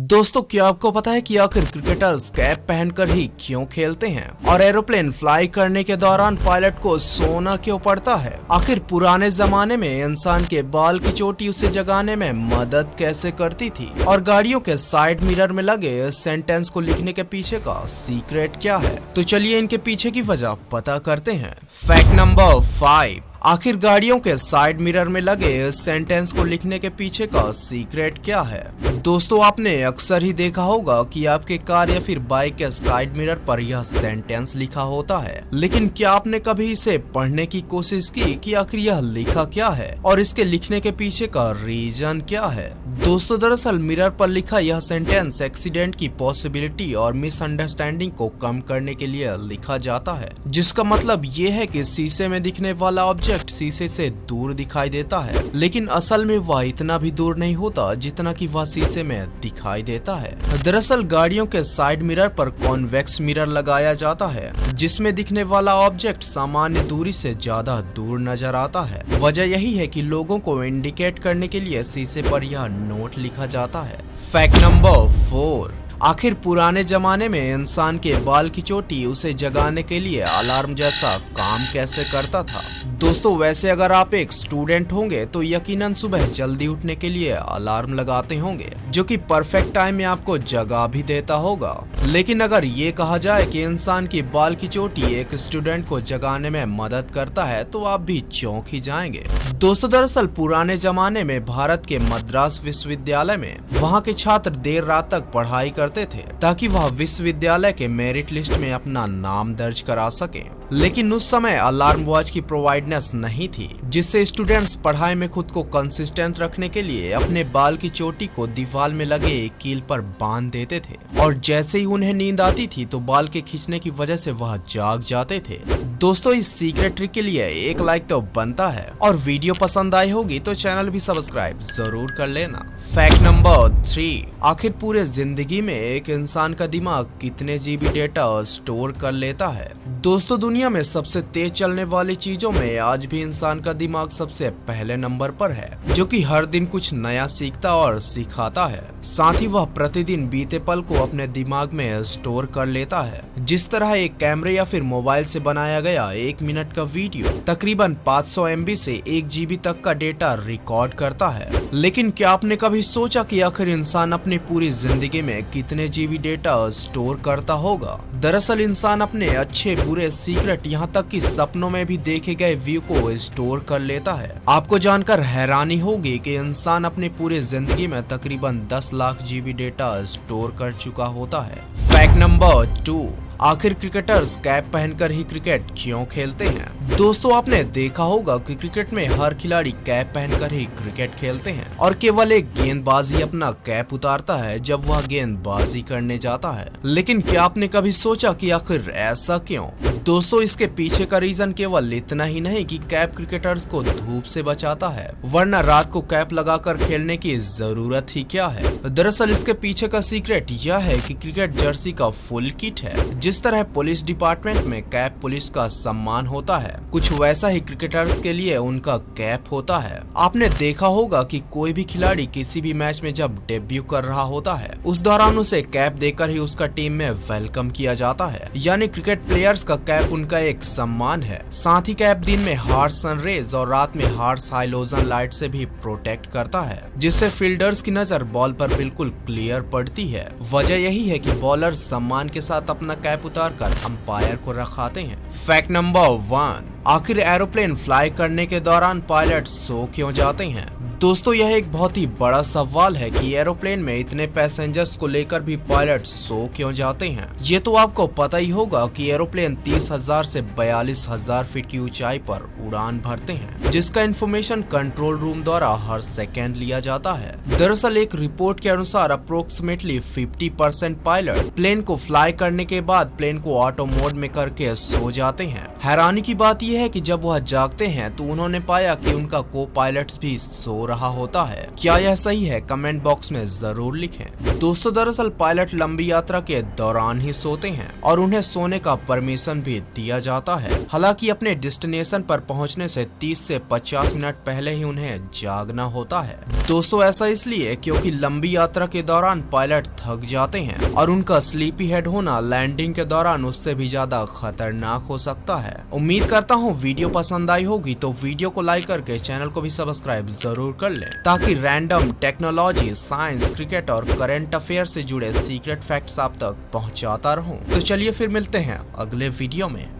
दोस्तों, क्या आपको पता है कि आखिर क्रिकेटर्स कैप पहनकर ही क्यों खेलते हैं और एरोप्लेन फ्लाई करने के दौरान पायलट को सोना क्यों पड़ता है? आखिर पुराने जमाने में इंसान के बाल की चोटी उसे जगाने में मदद कैसे करती थी और गाड़ियों के साइड मिरर में लगे इस सेंटेंस को लिखने के पीछे का सीक्रेट क्या है? तो चलिए इनके पीछे की वजह पता करते हैं। फैक्ट नंबर 5, आखिर गाड़ियों के साइड मिरर में लगे इस सेंटेंस को लिखने के पीछे का सीक्रेट क्या है? दोस्तों, आपने अक्सर ही देखा होगा कि आपके कार या फिर बाइक के साइड मिरर पर यह सेंटेंस लिखा होता है, लेकिन क्या आपने कभी इसे पढ़ने की कोशिश की कि आखिर यह लिखा क्या है और इसके लिखने के पीछे का रीजन क्या है? दोस्तों, दरअसल मिरर पर लिखा यह सेंटेंस एक्सीडेंट की पॉसिबिलिटी और मिसअंडरस्टैंडिंग को कम करने के लिए लिखा जाता है, जिसका मतलब ये है कि शीशे में दिखने वाला ऑब्जेक्ट शीशे से दूर दिखाई देता है, लेकिन असल में वह इतना भी दूर नहीं होता जितना कि वह शीशे में दिखाई देता है। दरअसल गाड़ियों के साइड मिरर पर कॉन्वेक्स मिरर लगाया जाता है, जिसमें दिखने वाला ऑब्जेक्ट सामान्य दूरी से ज्यादा दूर नजर आता है। वजह यही है कि लोगों को इंडिकेट करने के लिए शीशे पर यह नोट लिखा जाता है। फैक्ट नंबर 4, आखिर पुराने जमाने में इंसान के बाल की चोटी उसे जगाने के लिए अलार्म जैसा काम कैसे करता था? दोस्तों, वैसे अगर आप एक स्टूडेंट होंगे तो यकीनन सुबह जल्दी उठने के लिए अलार्म लगाते होंगे, जो कि परफेक्ट टाइम में आपको जगा भी देता होगा। लेकिन अगर ये कहा जाए कि इंसान की बाल की चोटी एक स्टूडेंट को जगाने में मदद करता है तो आप भी चौंक ही जाएंगे। दोस्तों, दरअसल पुराने जमाने में भारत के मद्रास विश्वविद्यालय में वहाँ के छात्र देर रात तक पढ़ाई करते थे ताकि वह विश्वविद्यालय के मेरिट लिस्ट में अपना नाम दर्ज करा सके। लेकिन उस समय अलार्म वॉच की प्रोवाइडनेस नहीं थी, जिससे स्टूडेंट्स पढ़ाई में खुद को कंसिस्टेंट रखने के लिए अपने बाल की चोटी को दीवार में लगे एक कील पर बांध देते थे और जैसे ही उन्हें नींद आती थी तो बाल के खींचने की वजह से वह जाग जाते थे। दोस्तों, इस सीक्रेट ट्रिक के लिए एक लाइक तो बनता है और वीडियो पसंद आई होगी तो चैनल भी सब्सक्राइब जरूर कर लेना। फैक्ट नंबर 3, आखिर पूरे जिंदगी में एक इंसान का दिमाग कितने जीबी डेटा स्टोर कर लेता है? दोस्तों, दुनिया में सबसे तेज चलने वाली चीजों में आज भी इंसान का दिमाग सबसे पहले नंबर पर है, जो कि हर दिन कुछ नया सीखता और सिखाता है। साथ ही वह प्रतिदिन बीते पल को अपने दिमाग में स्टोर कर लेता है। जिस तरह एक कैमरे या फिर मोबाइल से बनाया गया 1 मिनट का वीडियो तकरीबन 500 MB से 1 GB तक का डेटा रिकॉर्ड करता है। लेकिन क्या आपने कभी सोचा कि आखिर इंसान अपनी पूरी जिंदगी में कितने GB डेटा स्टोर करता होगा? दरअसल इंसान अपने अच्छे बुरे सीक्रेट यहाँ तक कि सपनों में भी देखे गए व्यू को स्टोर कर लेता है। आपको जानकर हैरानी होगी कि इंसान अपनी पूरी जिंदगी में तकरीबन 10 लाख GB डेटा स्टोर कर चुका होता है। फैक्ट नंबर 2, आखिर क्रिकेटर्स कैप पहनकर ही क्रिकेट क्यों खेलते हैं? दोस्तों, आपने देखा होगा कि क्रिकेट में हर खिलाड़ी कैप पहनकर ही क्रिकेट खेलते हैं और केवल एक गेंदबाज ही अपना कैप उतारता है जब वह गेंदबाजी करने जाता है। लेकिन क्या आपने कभी सोचा कि आखिर ऐसा क्यों? दोस्तों, इसके पीछे का रीजन केवल इतना ही नहीं कि कैप क्रिकेटर्स को धूप से बचाता है, वरना रात को कैप लगाकर खेलने की जरूरत ही क्या है? दरअसल इसके पीछे का सीक्रेट यह है कि क्रिकेट जर्सी का फुल किट है। जिस तरह पुलिस डिपार्टमेंट में कैप पुलिस का सम्मान होता है, कुछ वैसा ही क्रिकेटर्स के लिए उनका कैप होता है। आपने देखा होगा कि कोई भी खिलाड़ी किसी भी मैच में जब डेब्यू कर रहा होता है, उस दौरान उसे कैप देकर ही उसका टीम में वेलकम किया जाता है। यानी क्रिकेट प्लेयर्स का कैप उनका एक सम्मान है। साथ ही कैप दिन में हार्श सन रेज और रात में हार्श हाइलोजन लाइट से भी प्रोटेक्ट करता है, जिससे फील्डर्स की नजर बॉल पर बिल्कुल क्लियर पड़ती है। वजह यही है कि बॉलर सम्मान के साथ अपना कैप उतारकर अंपायर को रखाते हैं। फैक्ट नंबर 1, आखिर एरोप्लेन फ्लाई करने के दौरान पायलट सो क्यों जाते हैं? दोस्तों, यह एक बहुत ही बड़ा सवाल है कि एरोप्लेन में इतने पैसेंजर्स को लेकर भी पायलट सो क्यों जाते हैं। ये तो आपको पता ही होगा कि एरोप्लेन 30,000 से 42,000 फीट की ऊंचाई पर उड़ान भरते हैं, जिसका इंफॉर्मेशन कंट्रोल रूम द्वारा हर सेकेंड लिया जाता है। दरअसल एक रिपोर्ट के अनुसार अप्रोक्सीमेटली 50% पायलट प्लेन को फ्लाई करने के बाद प्लेन को ऑटो मोड में करके सो जाते हैं। हैरानी की बात यह है कि जब वह जागते हैं तो उन्होंने पाया कि उनका को पायलट्स भी सो रहा होता है। क्या यह सही है? कमेंट बॉक्स में जरूर लिखें। दोस्तों, दरअसल पायलट लंबी यात्रा के दौरान ही सोते हैं और उन्हें सोने का परमिशन भी दिया जाता है। हालांकि अपने डेस्टिनेशन पर पहुंचने से 30 से 50 मिनट पहले ही उन्हें जागना होता है। दोस्तों, ऐसा इसलिए क्योंकि लंबी यात्रा के दौरान पायलट थक जाते हैं और उनका स्लीपी हेड होना लैंडिंग के दौरान उससे भी ज्यादा खतरनाक हो सकता है। उम्मीद करता हूँ वीडियो पसंद आई होगी, तो वीडियो को लाइक करके चैनल को भी सब्सक्राइब जरूर कर लें, ताकि रैंडम टेक्नोलॉजी, साइंस, क्रिकेट और करंट अफेयर से जुड़े सीक्रेट फैक्ट्स आप तक पहुँचाता रहूँ। तो चलिए फिर मिलते हैं अगले वीडियो में।